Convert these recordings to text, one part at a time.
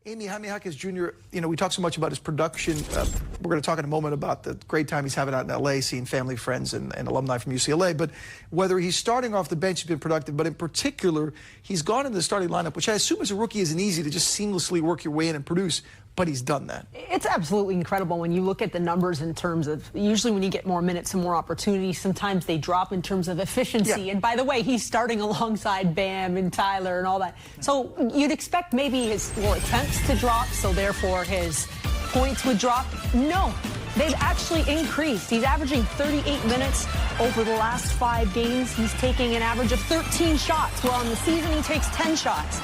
Amy, Jaime Jaquez Jr., you know, we talk so much about his production. We're going to talk in a moment about the great time he's having out in L.A., seeing family, friends, and alumni from UCLA. But whether he's starting off the bench, he's been productive. But in particular, he's gone into the starting lineup, which I assume as a rookie isn't easy to just seamlessly work your way in and produce. But he's done that. It's absolutely incredible when you look at the numbers in terms of, usually when you get more minutes and more opportunities, sometimes they drop in terms of efficiency. Yeah. And by the way, he's starting alongside Bam and Tyler and all that. So you'd expect maybe his attempts to drop, so therefore his points would drop. No, they've actually increased. He's averaging 38 minutes over the last 5 games. He's taking an average of 13 shots. Well, in the season, he takes 10 shots.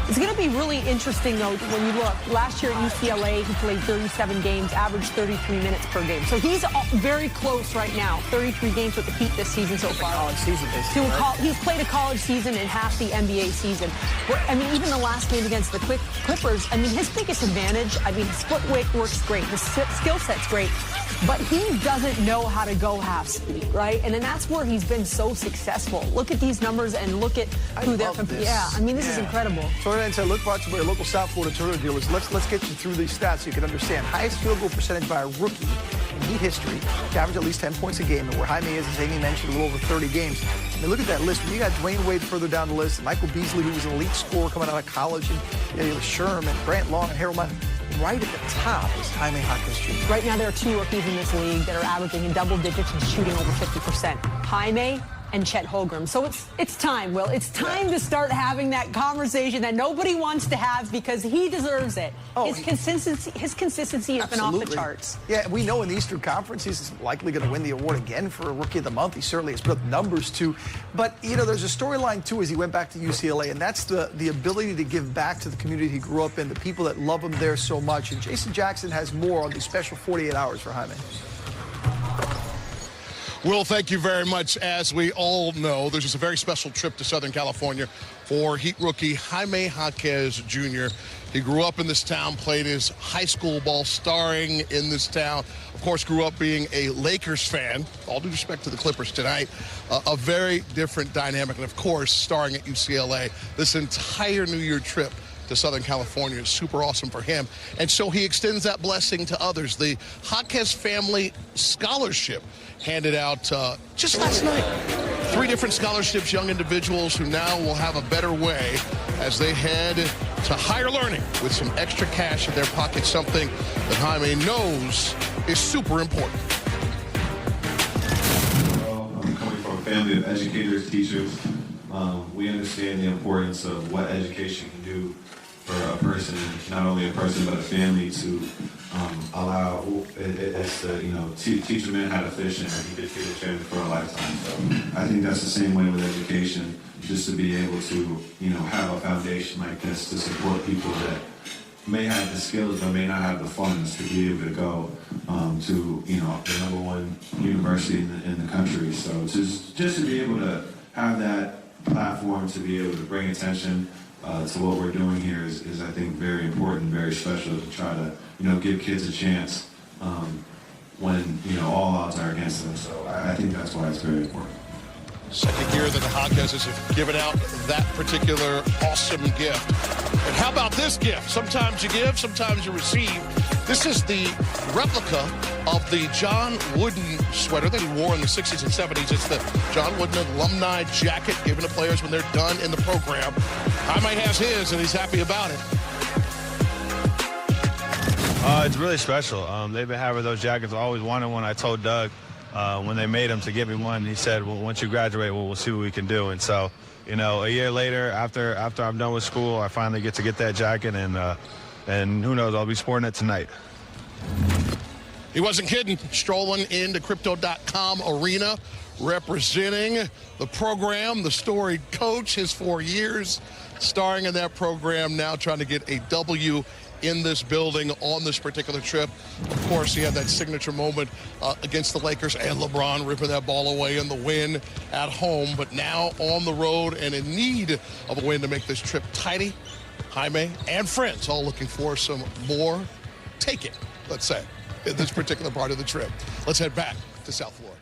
It's going to be really interesting, though, when you look. Last year at UCLA, he played 37 games, averaged 33 minutes per game. So he's very close right now. 33 games with the Heat this season so far. College season, basically. He's played a college season and half the NBA season. I mean, even the last game against the Clippers, I mean, his biggest advantage, I mean, his footwork works great. His skill set's great. But he doesn't know how to go half speed, right? And then that's where he's been so successful. Look at these numbers and look at who they're competing. Yeah, I mean, this is incredible. So I said, look, watch by your local South Florida Toyota dealers. Let's get you through these stats so you can understand. Highest field goal percentage by a rookie in Heat history to average at least 10 points a game. And where Jaime is, as Amy mentioned, a little over 30 games. I mean, look at that list. When you got Dwayne Wade further down the list, and Michael Beasley, who was an elite scorer coming out of college, and Sherman, Grant Long, and Herro. Right at the top is Jaime Jaquez Jr. Right now, there are 2 rookies in this league that are averaging in double digits and shooting over 50%. Jaime and Chet Holmgren. So it's time, Will. It's time to start having that conversation that nobody wants to have because he deserves it. His consistency has been off the charts. Yeah, we know in the Eastern Conference he's likely going to win the award again for Rookie of the Month. He certainly has put up numbers too. But, you know, there's a storyline too as he went back to UCLA, and that's the ability to give back to the community he grew up in, the people that love him there so much. And Jason Jackson has more on these special 48 hours for Jaime. Will, thank you very much. As we all know, there's just a very special trip to Southern California for Heat rookie Jaime Jaquez Jr. He grew up in this town, played his high school ball starring in this town. Of course, grew up being a Lakers fan. All due respect to the Clippers tonight. A very different dynamic. And, of course, starring at UCLA. This entire New Year trip to Southern California is super awesome for him. And so he extends that blessing to others. The Jaquez Family Scholarship handed out just last night. 3 different scholarships, young individuals who now will have a better way as they head to higher learning with some extra cash in their pocket, something that Jaime knows is super important. Well, I'm coming from a family of educators, teachers. We understand the importance of what education can do for a person, not only a person, but a family, to allow us to, teach a man how to fish, and he could feed a family for a lifetime. So I think that's the same way with education, just to be able to, have a foundation like this to support people that may have the skills but may not have the funds to be able to go to, the #1 university in the country. So just to be able to have that platform to be able to bring attention to what we're doing here is I think very important, very special, to try to give kids a chance when all odds are against them. So I think that's why it's very important. Second year that the Jaquezes have given out that particular awesome gift. And how about this gift? Sometimes you give, sometimes you receive. This is the replica of the John Wooden sweater that he wore in the 60s and 70s. It's the John Wooden alumni jacket given to players when they're done in the program. Jaime has his, and he's happy about it. It's really special. They've been having those jackets. I always wanted one. I told Doug when they made them to give me one. He said, well, once you graduate, we'll see what we can do. And so, a year later, after I'm done with school, I finally get to get that jacket, and who knows, I'll be sporting it tonight. He wasn't kidding. Strolling into Crypto.com arena, representing the program, the storied coach, his 4 years starring in that program, now trying to get a W in this building on this particular trip. Of course, he had that signature moment against the Lakers and LeBron ripping that ball away in the win at home, but now on the road and in need of a win to make this trip tidy. Jaime and friends all looking for some more take it, let's say, in this particular part of the trip. Let's head back to South Florida.